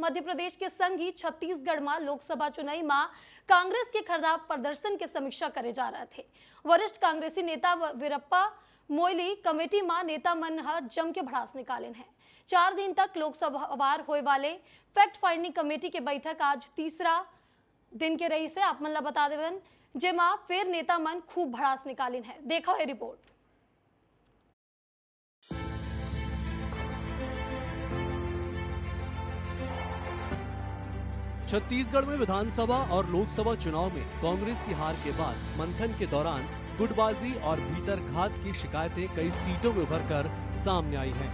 मध्य प्रदेश के संग ही छत्तीसगढ़ में लोकसभा चुनाव में कांग्रेस के खराब प्रदर्शन के समीक्षा करे जा रहे थे। वरिष्ठ कांग्रेसी नेता वीरप्पा मोइली कमेटी में नेता मन जम के भड़ास निकाले हैं। 4 दिन तक लोकसभा वार होए वाले फैक्ट फाइंडिंग कमेटी के बैठक आज तीसरा दिन के रही से आप मन ला बता देवन जेमा फिर नेता मन खूब भड़ास निकालिन है। देखो ये रिपोर्ट। छत्तीसगढ़ में विधानसभा और लोकसभा चुनाव में कांग्रेस की हार के बाद मंथन के दौरान गुटबाजी और भीतर घात की शिकायतें कई सीटों में उभर कर सामने आई हैं।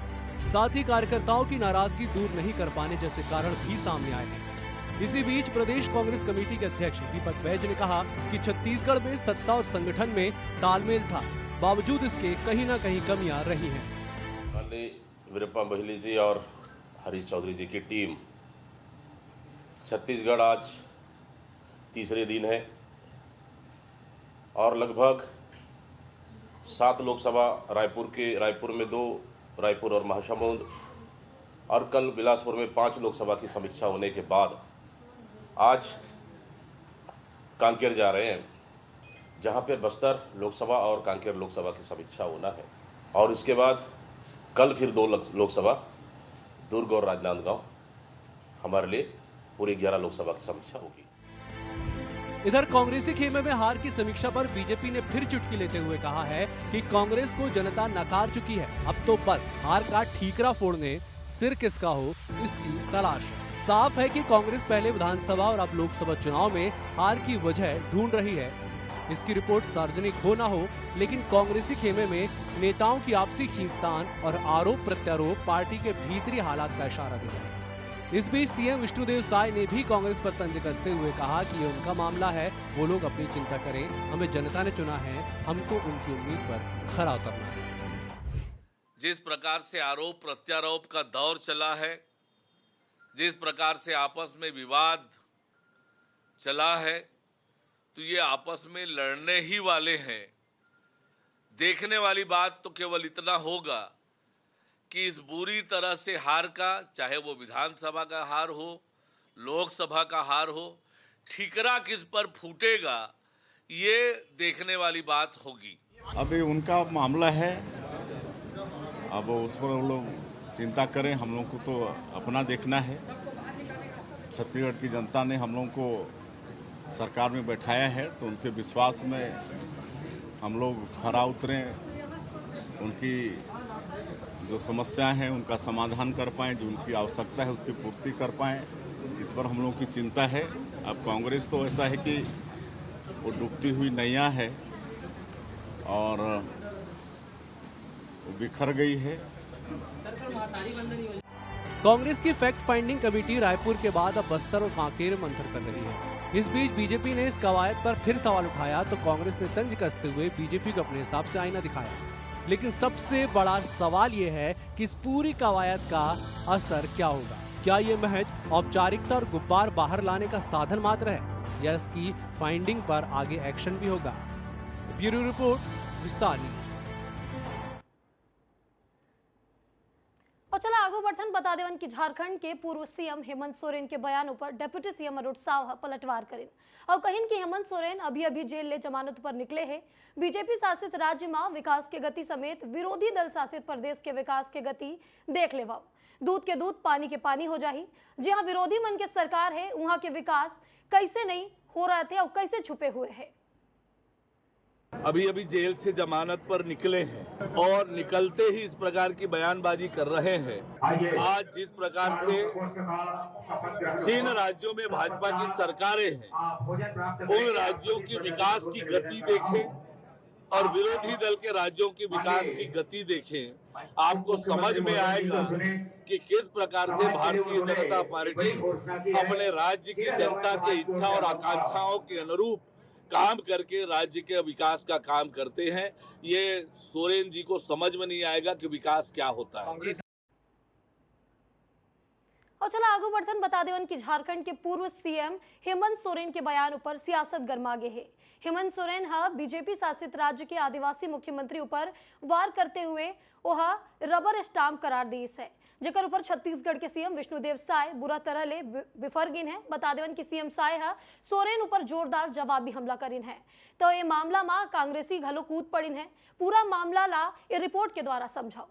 साथ ही कार्यकर्ताओं की नाराजगी दूर नहीं कर पाने जैसे कारण भी सामने आए हैं। इसी बीच प्रदेश कांग्रेस कमेटी के अध्यक्ष दीपक बैज ने कहा कि छत्तीसगढ़ में सत्ता और संगठन में तालमेल था, बावजूद इसके कहीं न कहीं कमियां रही हैं। माननीय वीरप्पा मोइली जी और हरीश चौधरी जी की टीम छत्तीसगढ़ आज तीसरे दिन है और लगभग 7 लोकसभा रायपुर में 2, रायपुर और महासमुंद और कल बिलासपुर में 5 लोकसभा की समीक्षा होने के बाद आज कांकेर जा रहे हैं, जहां पर बस्तर लोकसभा और कांकेर लोकसभा की समीक्षा होना है और इसके बाद कल फिर 2 लोकसभा दुर्ग और राजनांदगांव हमारे लिए पूरी 11 लोकसभा की समीक्षा होगी। इधर कांग्रेसी खेमे में हार की समीक्षा पर बीजेपी ने फिर चुटकी लेते हुए कहा है कि कांग्रेस को जनता नकार चुकी है, अब तो बस हार का ठीकरा फोड़ने सिर किसका हो इसकी तलाश है। साफ है कि कांग्रेस पहले विधानसभा और अब लोकसभा चुनाव में हार की वजह ढूंढ रही है। इसकी रिपोर्ट सार्वजनिक हो ना हो, लेकिन कांग्रेसी खेमे में नेताओं की आपसी खींचतान और आरोप प्रत्यारोप पार्टी के भीतरी हालात का इशारा दे रहे हैं। इस बीच सीएम विष्णुदेव साय ने भी कांग्रेस पर तंज कसते हुए कहा कि ये उनका मामला है, वो लोग अपनी चिंता करें, हमें जनता ने चुना है, हमको उनकी उम्मीद पर खरा उतरना है। जिस प्रकार से आरोप प्रत्यारोप का दौर चला है, जिस प्रकार से आपस में विवाद चला है, तो ये आपस में लड़ने ही वाले हैं। देखने वाली बात तो केवल इतना होगा कि इस बुरी तरह से हार का, चाहे वो विधानसभा का हार हो, लोकसभा का हार हो, ठीकरा किस पर फूटेगा, ये देखने वाली बात होगी। अभी उनका मामला है, अब उस पर वो लोग चिंता करें, हम लोग को तो अपना देखना है। छत्तीसगढ़ की जनता ने हम लोग को सरकार में बैठाया है, तो उनके विश्वास में हम लोग खरा उतरें, उनकी जो समस्याएं हैं उनका समाधान कर पाएँ, जो उनकी आवश्यकता है उसकी पूर्ति कर पाएँ, इस पर हम लोग की चिंता है। अब कांग्रेस तो ऐसा है कि वो डूबती हुई नैया है और वो बिखर गई है। कांग्रेस की फैक्ट फाइंडिंग कमेटी रायपुर के बाद अब बस्तर और कांकेर मंथन कर रही है। इस बीच बीजेपी ने इस कवायद पर फिर सवाल उठाया तो कांग्रेस ने तंज कसते हुए बीजेपी को अपने हिसाब से आईना दिखाया। लेकिन सबसे बड़ा सवाल ये है कि इस पूरी कवायद का असर क्या होगा। क्या ये महज औपचारिकता और गुब्बार बाहर लाने का साधन मात्र है या इसकी फाइंडिंग पर आगे एक्शन भी होगा। ब्यूरो रिपोर्ट, विस्तार न्यूज। और चला आगो बढ़न बता देवन कि झारखंड के पूर्व सीएम हेमंत सोरेन के बयानों पर डिप्टी सीएम अरुण साव पलटवार करें और कहिन कि हेमंत सोरेन अभी जेल ले जमानत पर निकले हैं। बीजेपी शासित राज्य में विकास के गति समेत विरोधी दल शासित प्रदेश के विकास के गति देख ले दूध के दूध पानी के पानी हो जाही। जहां विरोधी मन के सरकार है वहां के विकास कैसे नहीं हो रहे थे और कैसे छुपे हुए हैं। अभी जेल से जमानत पर निकले हैं और निकलते ही इस प्रकार की बयानबाजी कर रहे हैं। आज जिस प्रकार से 6 राज्यों में भाजपा की सरकारें हैं, उन राज्यों की विकास की गति देखें और विरोधी दल के राज्यों की विकास की गति देखें, आपको समझ में आएगा कि किस प्रकार से भारतीय जनता पार्टी अपने राज्य की जनता के इच्छा और आकांक्षाओं के अनुरूप काम करके राज्य के विकास का काम करते हैं। ये सोरेन जी को समझ में नहीं आएगा कि विकास क्या होता है। और चला आगू बढ़न बता देवन कि झारखंड के पूर्व सीएम हेमंत सोरेन के बयान पर सियासत गरमा गे है। हेमंत सोरेन बीजेपी शासित राज्य के आदिवासी मुख्यमंत्री ऊपर वार करते हुए वह रबर स्टाम्प करार दी है। जेकर ऊपर छत्तीसगढ़ के सीएम विष्णुदेव साय बुरा तरह ले विफर गिन है। बता देवन कि सीएम साय हा सोरेन ऊपर जोरदार जवाबी हमला करिन है। तो ये मामला में कांग्रेसी घलो कूद पड़िन है। पूरा मामला ला ये रिपोर्ट के द्वारा समझाओ।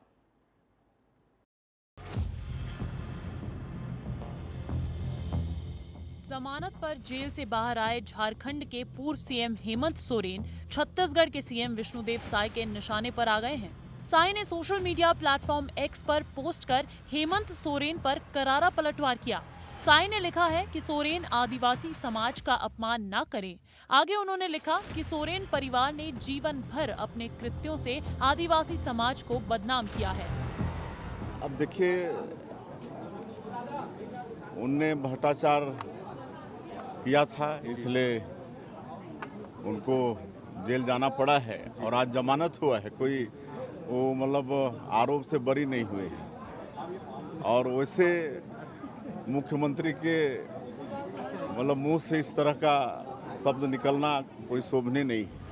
जमानत पर जेल से बाहर आए झारखंड के पूर्व सीएम हेमंत सोरेन छत्तीसगढ़ के सीएम विष्णुदेव साय के निशाने पर आ गए हैं। साय ने सोशल मीडिया प्लेटफॉर्म एक्स पर पोस्ट कर हेमंत सोरेन पर करारा पलटवार किया। साय ने लिखा है कि सोरेन आदिवासी समाज का अपमान न करें। आगे उन्होंने लिखा कि सोरेन परिवार ने जीवन भर अपने कृत्यों से आदिवासी समाज को बदनाम किया है। अब देखिए, उनने भ्रष्टाचार किया था, इसलिए उनको जेल जाना पड़ा है और आज जमानत हुआ है। कोई वो मतलब आरोप से बरी नहीं हुए हैं। और वैसे मुख्यमंत्री के मतलब मुंह से इस तरह का शब्द निकलना कोई शोभनीय नहीं है।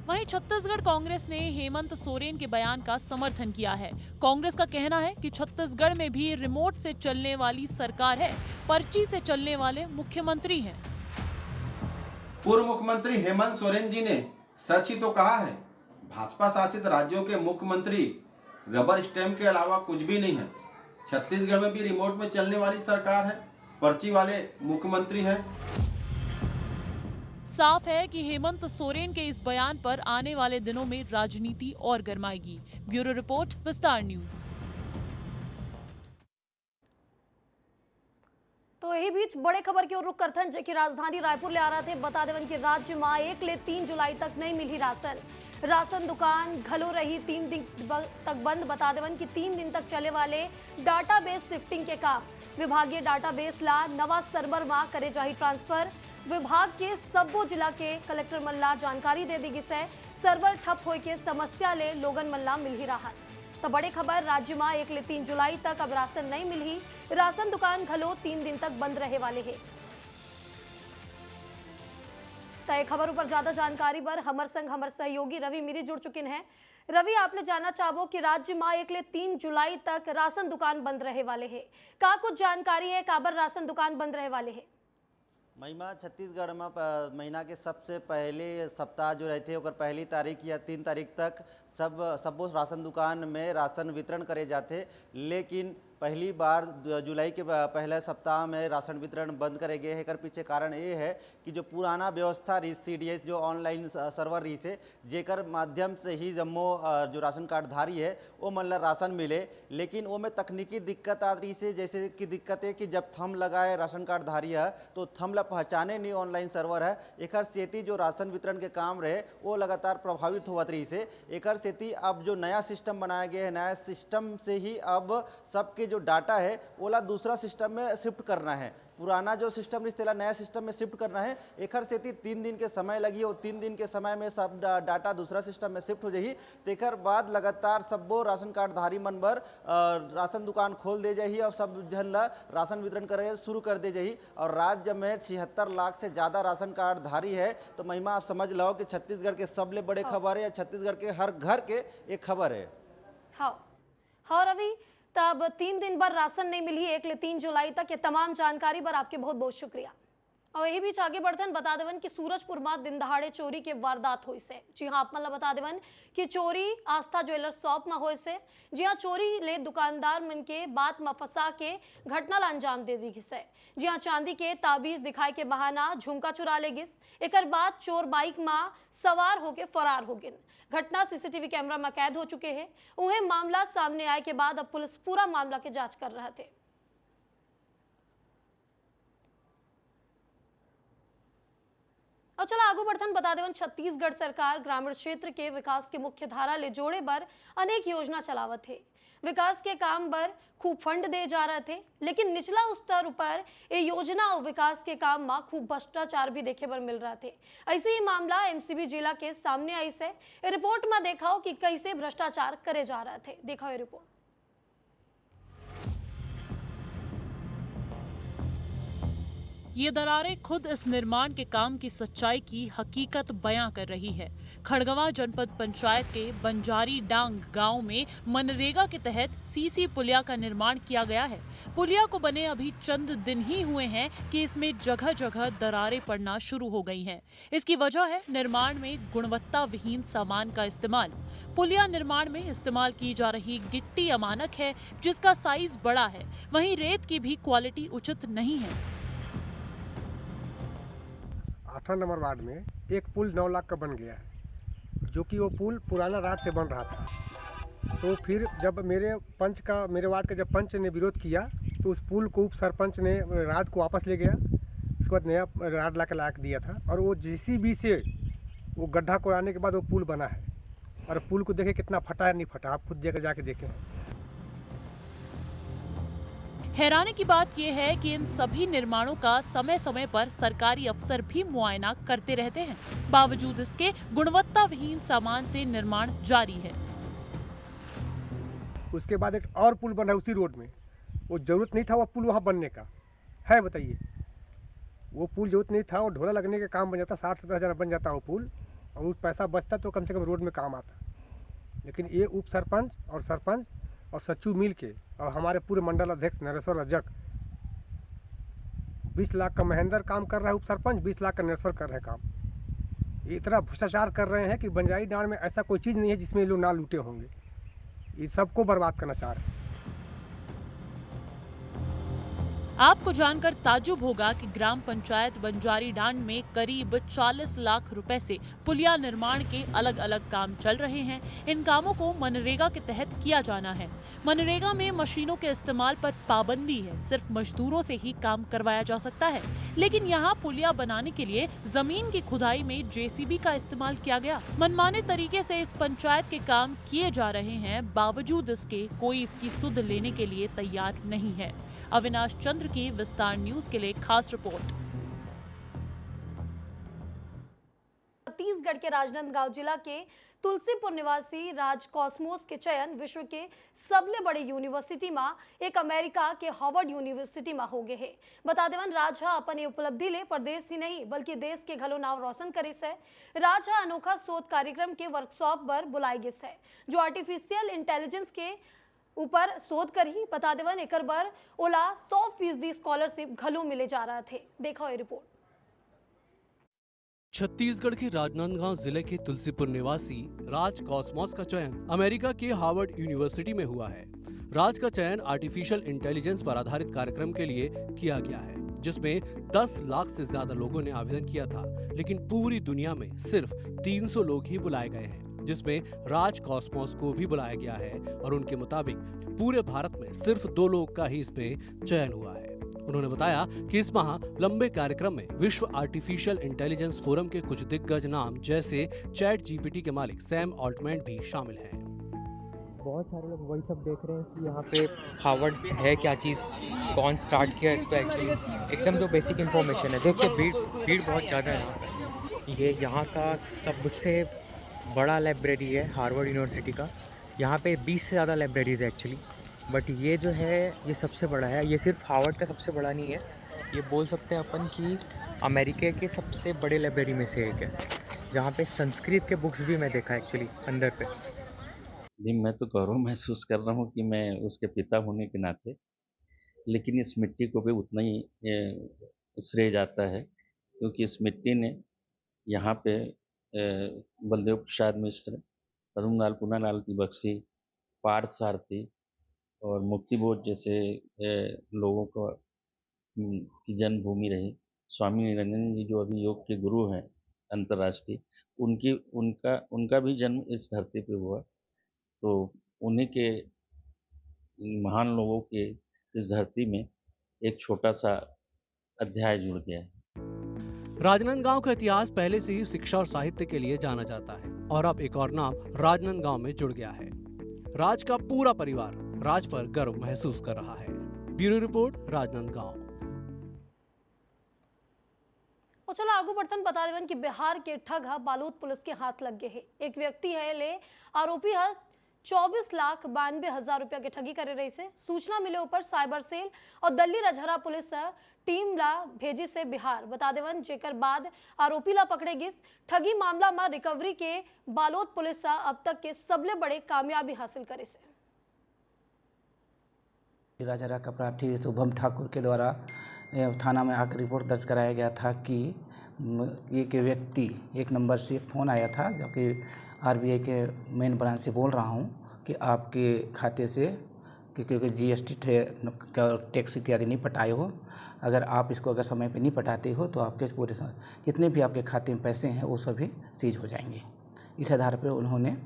वहीं छत्तीसगढ़ कांग्रेस ने हेमंत सोरेन के बयान का समर्थन किया है। कांग्रेस का कहना है कि छत्तीसगढ़ में भी रिमोट से चलने वाली सरकार है, पर्ची से चलने वाले मुख्यमंत्री हैं। पूर्व मुख्यमंत्री हेमंत सोरेन जी ने सच ही तो कहा है। भाजपा शासित राज्यों के मुख्यमंत्री रबर स्टैंप के अलावा कुछ भी नहीं है। छत्तीसगढ़ में भी रिमोट में चलने वाली सरकार है, पर्ची वाले मुख्यमंत्री हैं। साफ है कि हेमंत सोरेन के इस बयान पर आने वाले दिनों में राजनीति और गरमाएगी। ब्यूरो रिपोर्ट, विस्तार न्यूज। तो यही बीच बड़े खबर की ओर रुख करथन जे कि राजधानी रायपुर ले आ रहे थे। बता देवन कि राज्य में 1 ले 3 जुलाई तक नहीं मिली राशन दुकान घलो रही 3 दिन तक बंद। बता देवन कि 3 दिन तक चले वाले डाटाबेस शिफ्टिंग के काम विभागीय डाटाबेस ला नवा सर्वर में करे जाही ट्रांसफर। विभाग के सब्बो जिला के कलेक्टर मन ला जानकारी दे दी गिस है। सर्वर ठप होए के समस्या ले लोगन मन ला मिल ही रहा। तो बड़े खबर, राज्य में 1 ले 3 जुलाई तक अब राशन नहीं मिली। राशन दुकान घलो 3 दिन तक बंद रहे वाले है। तय खबर ऊपर ज्यादा जानकारी पर हमर संग हमर सहयोगी रवि मिरी जुड़ चुके हैं। रवि, आपने जानना चाहो कि राज्य में 1 ले 3 जुलाई तक राशन दुकान बंद रहे वाले है। का कुछ जानकारी है, काबर राशन दुकान बंद रहे वाले है? महिमा छत्तीसगढ़ में महीना के सबसे पहले सप्ताह जो रहते ओकर पहली तारीख या 3 तारीख तक सबो राशन दुकान में राशन वितरण करे जाते। लेकिन पहली बार जुलाई के पहले सप्ताह में राशन वितरण बंद करे गए है। पीछे कारण ये है कि जो पुराना व्यवस्था रही CDS जो ऑनलाइन सर्वर रही से जेकर माध्यम से ही जम्मो जो राशन कार्ड धारी है वो मन ला राशन मिले। लेकिन वो में तकनीकी दिक्कत आ रही से, जैसे कि दिक्कत है कि जब थंब लगाए राशन कार्ड धारी है तो थंब ला पहचाने नहीं ऑनलाइन सर्वर है। एकर सेती जो राशन वितरण के काम रहे वो लगातार प्रभावित होवत रही से। एकर सेती अब जो नया सिस्टम बनाया गया है, नया सिस्टम से ही अब सबके जो डाटा है ओला दूसरा सिस्टम में शिफ्ट करना है। पुराना जो सिस्टम रिश्तेला नया सिस्टम में शिफ्ट करना है। एकर सेती 3 दिन के समय लगी और 3 दिन के समय में सब डाटा दूसरा सिस्टम में शिफ्ट हो जाही। तेकर बाद लगातार सबो राशन कार्ड धारी मन बर राशन दुकान खोल दे जाही और सब जन ला राशन वितरण करे शुरू कर दे जाही। और राज्य में 76 लाख से ज़्यादा राशन कार्ड धारी है। तो महिमा आप समझ लो कि छत्तीसगढ़ के सबले बड़े खबर है या छत्तीसगढ़ के हर घर के एक खबर है। हाँ रवि, तब 3 दिन बाद राशन नहीं मिली 1 ले 3 जुलाई तक। ये तमाम जानकारी पर आपके बहुत बहुत शुक्रिया। और यही बीच आगे बढ़तन बता देवन कि सूरजपुर में दिन दहाड़े चोरी के वारदात हुई से। जी हाँ, आप मतलब बता देवन कि चोरी आस्था ज्वेलर्स शॉप में हुए से। जी हाँ, चोरी ले दुकानदार मन के बात में फंसा के घटना ला अंजाम दे दी गिस है। जी हाँ, चांदी के ताबीज दिखाए के बहाना झुमका चुरा ले गिस। एकर बाद चोर बाइक में सवार होके फरार हो गिन। घटना CCTV कैमरा में कैद हो चुके हैं। उन्हें मामला सामने आए के बाद अब पुलिस पूरा मामला की जांच कर रहे थे। और चला आगू बढ़थन बता देवन छत्तीसगढ़ सरकार ग्रामीण क्षेत्र के विकास के मुख्य धारा ले जोड़े बर अनेक योजना चलावत है। विकास के काम बर खूब फंड दे जा रहे थे, लेकिन निचला स्तर पर ये योजना और विकास के काम में खूब भ्रष्टाचार भी देखे बर मिल रहा थे। ऐसे ही मामला MCB जिला के सामने आई से। रिपोर्ट में देखा कि कैसे भ्रष्टाचार करे जा रहे थे। देखा ये रिपोर्ट। ये दरारें खुद इस निर्माण के काम की सच्चाई की हकीकत बयां कर रही है। खड़गवां जनपद पंचायत के बंजारी डांग गांव में मनरेगा के तहत सीसी पुलिया का निर्माण किया गया है। पुलिया को बने अभी चंद दिन ही हुए हैं कि इसमें जगह जगह दरारें पड़ना शुरू हो गई हैं। इसकी वजह है निर्माण में गुणवत्ता विहीन सामान का इस्तेमाल। पुलिया निर्माण में इस्तेमाल की जा रही गिट्टी अमानक है, जिसका साइज बड़ा है। वहीं रेत की भी क्वालिटी उचित नहीं है। 8 नंबर वार्ड में एक पुल 9 लाख का बन गया है, जो कि वो पुल पुराना रात से बन रहा था। तो फिर जब मेरे वार्ड का जब पंच ने विरोध किया तो उस पुल को उप सरपंच ने रात को वापस ले गया। उसके बाद नया राड ला दिया था और वो जेसीबी से वो गड्ढा कोड़ाने के बाद वो पुल बना है। और पुल को देखे कितना फटा है, नहीं फटा, आप खुद जगह जाके देखें। हैरानी की बात यह है कि इन सभी निर्माणों का समय समय पर सरकारी अफसर भी मुआयना करते रहते हैं। बावजूद इसके गुणवत्ता विहीन सामान से निर्माण जारी है। उसके बाद एक और पुल बना है उसी रोड में। वो जरूरत नहीं था वो पुल वहाँ बनने का है, बताइए। वो पुल जरूरत नहीं था, वो ढोला लगने का काम बन जाता, 60-70 हज़ार बन जाता वो पुल, और उस पैसा बचता तो कम से कम रोड में काम आता। लेकिन ये उप सरपंच और सरपंच और सचिव मिल के और हमारे पूरे मंडल अध्यक्ष नरेश्वर रजक 20 लाख का महेंद्र काम कर रहा है, उप सरपंच 20 लाख का नरेश्वर कर रहे हैं काम। ये इतना भ्रष्टाचार कर रहे हैं कि बंजारी डांड में ऐसा कोई चीज़ नहीं है जिसमें ये लोग ना लूटे होंगे। ये सबको बर्बाद करना चाह रहे हैं। आपको जानकर ताज्जुब होगा कि ग्राम पंचायत बंजारी डांड में करीब 40 लाख रुपए से पुलिया निर्माण के अलग अलग काम चल रहे हैं। इन कामों को मनरेगा के तहत किया जाना है। मनरेगा में मशीनों के इस्तेमाल पर पाबंदी है, सिर्फ मजदूरों से ही काम करवाया जा सकता है। लेकिन यहाँ पुलिया बनाने के लिए जमीन की खुदाई में जेसीबी का इस्तेमाल किया गया। मनमाने तरीके से इस पंचायत के काम किए जा रहे हैं, बावजूद इसके कोई इसकी सुध लेने के लिए तैयार नहीं है। अविनाश चंद्र की विस्तार न्यूज के लिए खास रिपोर्ट। छत्तीसगढ़ के राजनांदगांव जिला के तुलसीपुर निवासी राज कॉस्मोस के चयन विश्व के सबले बड़े यूनिवर्सिटी में एक अमेरिका के हार्वर्ड यूनिवर्सिटी में हो गए है। बता देवन राज अपन ये उपलब्धि ले प्रदेश ही नहीं बल्कि देश के घलो नाव रोशन करिस है। राज अनोखा शोध कार्यक्रम के वर्कशॉप पर बुलाए गए है, जो आर्टिफिशियल इंटेलिजेंस के ऊपर शोध कर ही बता देवन एक बार ओला 100% स्कॉलरशिप घलो मिले जा रहा थे। देखो ये रिपोर्ट। छत्तीसगढ़ के राजनांदगांव जिले के तुलसीपुर निवासी राज कॉस्मोस का चयन अमेरिका के हार्वर्ड यूनिवर्सिटी में हुआ है। राज का चयन आर्टिफिशियल इंटेलिजेंस पर आधारित कार्यक्रम के लिए किया गया है, जिसमें 10 लाख से ज्यादा लोगों ने आवेदन किया था, लेकिन पूरी दुनिया में सिर्फ 300 लोग ही बुलाए गए हैं, जिसमें राज कॉस्मोस को भी बुलाया गया है। और उनके मुताबिक पूरे भारत में सिर्फ 2 लोग का ही इसमें चयन हुआ है। उन्होंने बताया कि इस माह लंबे कार्यक्रम में विश्व आर्टिफिशियल इंटेलिजेंस फोरम के कुछ दिग्गज नाम जैसे चैट जीपीटी के मालिक सैम ऑल्टमैन भी शामिल हैं। बहुत सारे लोग वही सब देख रहे हैं कि यहाँ पे हार्वर्ड है क्या चीज़, कौन स्टार्ट किया इसको। एक्चुअली एकदम जो बेसिक इन्फॉर्मेशन है, देखिए भीड़ बहुत ज़्यादा है यहाँ पे। ये यहाँ का सबसे बड़ा लाइब्रेरी है हार्वर्ड यूनिवर्सिटी का। यहाँ पे 20 से ज़्यादा लाइब्रेरीज़ है एक्चुअली, बट ये जो है ये सबसे बड़ा है। ये सिर्फ हार्वर्ड का सबसे बड़ा नहीं है, ये बोल सकते हैं अपन कि अमेरिका के सबसे बड़े लाइब्रेरी में से एक है, जहाँ पे संस्कृत के बुक्स भी मैं देखा एक्चुअली अंदर पे। जी, मैं तो गौरव महसूस कर रहा हूँ कि मैं उसके पिता होने के नाते, लेकिन इस मिट्टी को भी उतना ही श्रेय जाता है, क्योंकि इस मिट्टी ने यहाँ पे बलदेव प्रसाद मिश्र, पद्मलाल पुन्नालाल की बख्शी, पार्थ सारथी और मुक्ति बोध जैसे लोगों को की जन्मभूमि रही। स्वामी निरंजन जी जो अभी योग के गुरु हैं अंतर्राष्ट्रीय, उनका भी जन्म इस धरती पे हुआ। तो उन्हीं के महान लोगों के इस धरती में एक छोटा सा अध्याय जुड़ गया है। राजनांदगांव का इतिहास पहले से ही शिक्षा और साहित्य के लिए जाना जाता है, और अब एक और नाम राजनांदगांव में जुड़ गया है। राज का पूरा परिवार राज पर गर्व महसूस कर रहा है। Bureau report, Rajnandgaon. और चलो आगू बढ़तन बता देवन कि बिहार के ठग बालोद पुलिस के हाथ लग गए है। एक व्यक्ति है ले आरोपी है 24,92,000 रुपया के ठगी करे रही से सूचना मिले ऊपर साइबर सेल और दल्ली रजहरा पुलिस टीम ला भेजी से बिहार बता देवन, जेकर बाद आरोपी ला पकड़े गिस। ठगी मामला में रिकवरी के बालोद पुलिस अब तक के सबले बड़े कामयाबी हासिल करे से। राजहरा का प्रार्थी शुभम ठाकुर के द्वारा थाना में आकर रिपोर्ट दर्ज कराया गया था कि एक व्यक्ति एक नंबर से फ़ोन आया था, जो कि आरबीआई के मेन ब्रांच से बोल रहा हूँ कि आपके खाते से क्योंकि जीएसटी टैक्स इत्यादि नहीं पटाए हो, अगर आप इसको अगर समय पे नहीं पटाते हो तो आपके पूरे जितने भी आपके खाते में पैसे हैं वो सभी सीज हो जाएंगे। इस आधार पर उन्होंने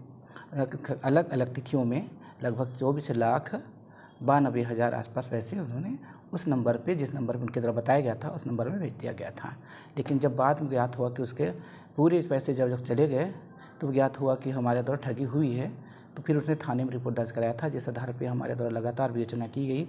अलग अलग तिथियों में लगभग 24,92,000 आसपास पैसे उन्होंने उस नंबर पे, जिस नंबर पर उनके द्वारा बताया गया था, उस नंबर में भेज दिया गया था। लेकिन जब बाद में ज्ञात हुआ कि उसके पूरे पैसे जब चले गए तो ज्ञात हुआ कि हमारे द्वारा ठगी हुई है, तो फिर उसने थाने में रिपोर्ट दर्ज कराया था, जिस आधार पर हमारे द्वारा लगातार विवेचना की गई।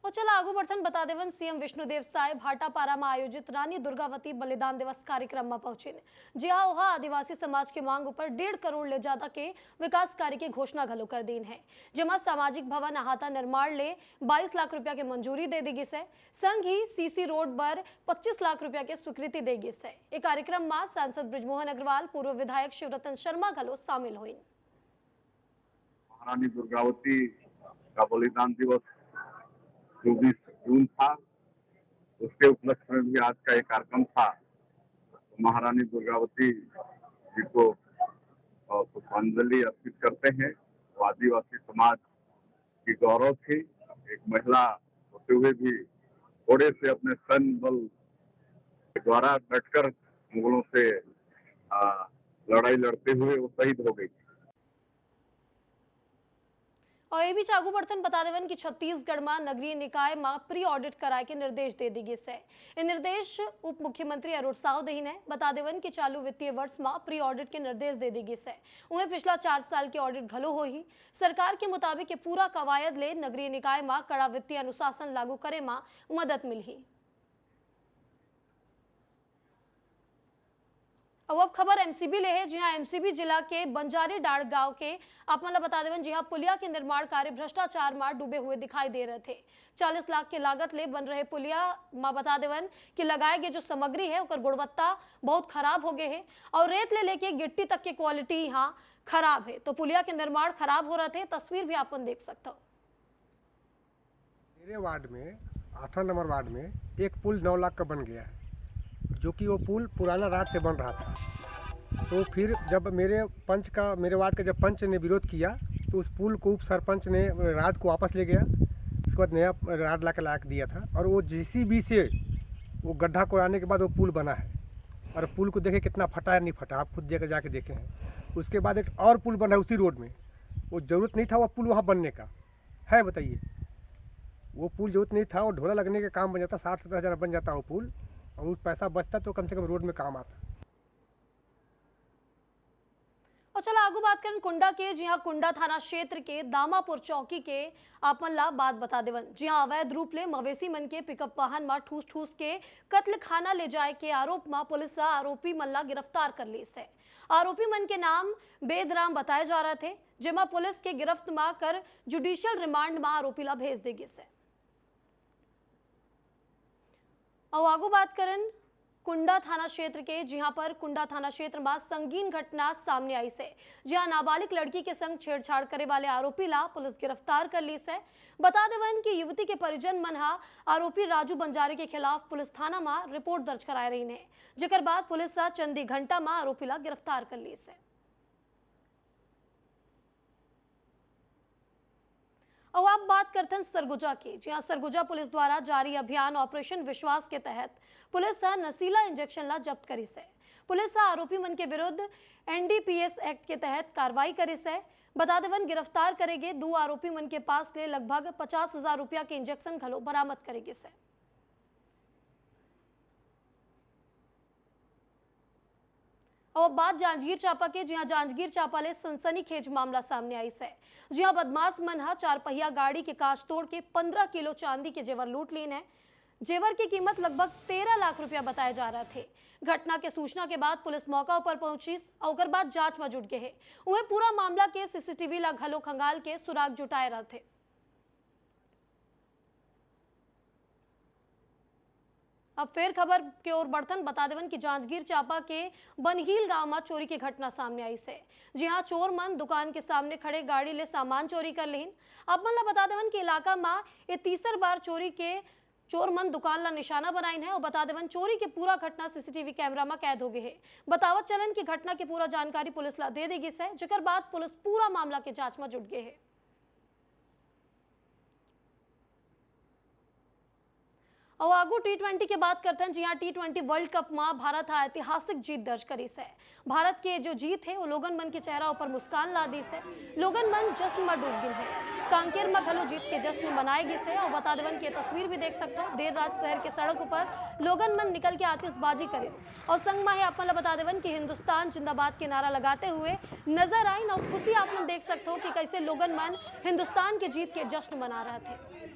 और चला आगू बढ़न बता देवन, सीएम विष्णुदेव साय भाटापारा में आयोजित रानी दुर्गावती बलिदान दिवस कार्यक्रम में पहुंचे, जहां वह आदिवासी समाज के मांग पर 1.5 करोड़ ले ज्यादा के विकास कार्य की घोषणा घलो कर दीन है, जेमा सामाजिक भवन अहाता निर्माण ले 22 लाख रुपया के मंजूरी दे दी गिस है। संग ही सीसी रोड पर 25 लाख रुपया के स्वीकृति दे गिस है। एक कार्यक्रम में सांसद ब्रिजमोहन अग्रवाल, पूर्व विधायक शिवरतन शर्मा घलो शामिल हुई। महारानी दुर्गावती का बलिदान दिवस 24 जून था, उसके उपलक्ष्य में भी आज का एक कार्यक्रम था। महारानी दुर्गावती जी को पुष्पांजलि अर्पित करते हैं। वो आदिवासी समाज की गौरव थी। एक महिला होते हुए भी घोड़े से अपने सैन्य बल के द्वारा डटकर मुगलों से लड़ाई लड़ते हुए वो शहीद हो गई। और ये भी चागू बर्तन बता देवन कि छत्तीसगढ़ में नगरीय निकाय में प्री ऑडिट कराए के निर्देश दे दी गए। ये निर्देश उप मुख्यमंत्री अरुण साव दही ने बता देवन कि चालू वित्तीय वर्ष में प्री ऑडिट के निर्देश दे दी गए। उन्हें पिछला 4 साल के ऑडिट घलो हो ही सरकार के मुताबिक के पूरा कवायद ले नगरीय निकाय में कड़ा वित्तीय अनुशासन लागू करे में मदद मिली। अब खबर एमसीबी ले है, जहां एमसीबी जिला के बंजारी डाड़ गांव के आप मतलब बता देवन, जहां पुलिया के निर्माण कार्य भ्रष्टाचार में डूबे हुए दिखाई दे रहे थे। 40 लाख के लागत ले बन रहे पुलिया में बता देवन कि लगाए गए जो सामग्री है उकर गुणवत्ता बहुत खराब हो गए है और रेत ले लेके गिट्टी तक की क्वालिटी यहाँ खराब है। तो पुलिया के निर्माण खराब हो रहे थे, तस्वीर भी आप देख सकते हो। मेरे वार्ड में 8 नंबर वार्ड में एक पुल 9 लाख का बन गया है, जो कि वो पुल पुराना रात से बन रहा था। तो फिर जब मेरे वार्ड का जब पंच ने विरोध किया तो उस पुल को उप सरपंच ने रात को वापस ले गया। उसके बाद नया राड ला के लाक दिया था और वो जेसीबी से वो गड्ढा कोड़ाने के बाद वो पुल बना है। और पुल को देखे कितना फटा है, नहीं फटा, आप खुद जगह जाके देखे हैं। उसके बाद एक और पुल बना है उसी रोड में। वो ज़रूरत नहीं था वो पुल वहाँ बनने का है, बताइए। वो पुल ज़रूरत नहीं था, वो ढोला लगने का काम बन जाता, 60-70 हज़ार बन जाता वो पुल, और उस पैसा बचता तो कम से कम रोड में काम आता। और चला आगू बात करें कुंडा के, जी हाँ कुंडा थाना क्षेत्र के दामापुर चौकी के आपन ला बात बता देवन, जी हाँ अवैध रूप ले मवेशी मन के पिकअप वाहन में ठूस ठूस के कत्ल खाना ले जाए के आरोप में पुलिस आरोपी मन ला गिरफ्तार कर ली है। आरोपी मन के नाम बेदराम बताए जा रहे थे, जिमा पुलिस के गिरफ्त में कर जुडिशियल रिमांड में आरोपी ला भेज देगी से। और आगू बात करें कुंडा थाना क्षेत्र के, जहां पर कुंडा थाना क्षेत्र में संगीन घटना सामने आई से, जहां नाबालिग लड़की के संग छेड़छाड़ करे वाले आरोपी ला पुलिस गिरफ्तार कर ली से। बता देवन कि युवती के परिजन मनहा आरोपी राजू बंजारे के खिलाफ पुलिस थाना में रिपोर्ट दर्ज कराए रही ने, जेकर बाद पुलिस चंदी घंटा में आरोपी ला गिरफ्तार कर ली से। अब आप बात करते हैं सरगुजा की, जहां सरगुजा पुलिस द्वारा जारी अभियान ऑपरेशन विश्वास के तहत पुलिस नशीला इंजेक्शन ला जब्त करी से। पुलिस आरोपी मन के विरुद्ध एनडीपीएस एक्ट के तहत कार्रवाई करी से। बता देवन गिरफ्तार करेगे 2 आरोपी मन के पास ले लगभग 50,000 रुपया के इंजेक्शन घलो बरामद करेगी से। अब बात जांजगीर चांपा के, जहां जांजगीर चांपा ले सनसनीखेज मामला सामने आई है, जहां बदमाश मनहा 4 पहिया गाड़ी के कांच तोड़ के 15 किलो चांदी के जेवर लूट लीन है। जेवर की कीमत लगभग 13 लाख रुपया बताए जा रहे थे। घटना के सूचना के बाद पुलिस मौका पर पहुंची और बाद जांच में जुट गए है। वह पूरा मामला के सीसीटीवी ला घलो खंगाल के सुराग जुटाए रहे थे। अब फिर खबर के ओर बढ़तन बता देवन कि जांजगीर चांपा के बनहील गांव में चोरी की घटना सामने आई से। जी हां, चोर मन दुकान के सामने खड़े गाड़ी ले सामान चोरी कर लेन। अब मन ला बता देवन कि इलाका में ये तीसर बार चोरी के चोर मन दुकान ला निशाना बनाइन है और बता देवन चोरी के पूरा घटना सीसीटीवी कैमरा में कैद हो गए है। बतावत चलन की घटना की पूरा जानकारी पुलिस ला दे देगी से, जेकर बाद पुलिस पूरा मामला के जांच में जुट गए है। और आगू T20 की बात करते हैं। जी हाँ, T20 वर्ल्ड कप में भारत हा ऐतिहासिक जीत दर्ज करी से। भारत के जो जीत है वो लोगन मन के चेहरा पर मुस्कान ला दी से। लोगन मन जश्न में डूब गए हैं। कांकेर में घलो जीत के जश्न मनाएगी से और बता देवन की तस्वीर भी देख सकते हो। देर रात शहर के सड़कों पर लोगन मन निकल के आतिशबाजी करे और संग में आप बता देवन कि हिंदुस्तान जिंदाबाद के नारा लगाते हुए नजर आए और खुशी आप देख सकते हो कि कैसे लोगन मन हिंदुस्तान के जीत के जश्न मना रहे थे।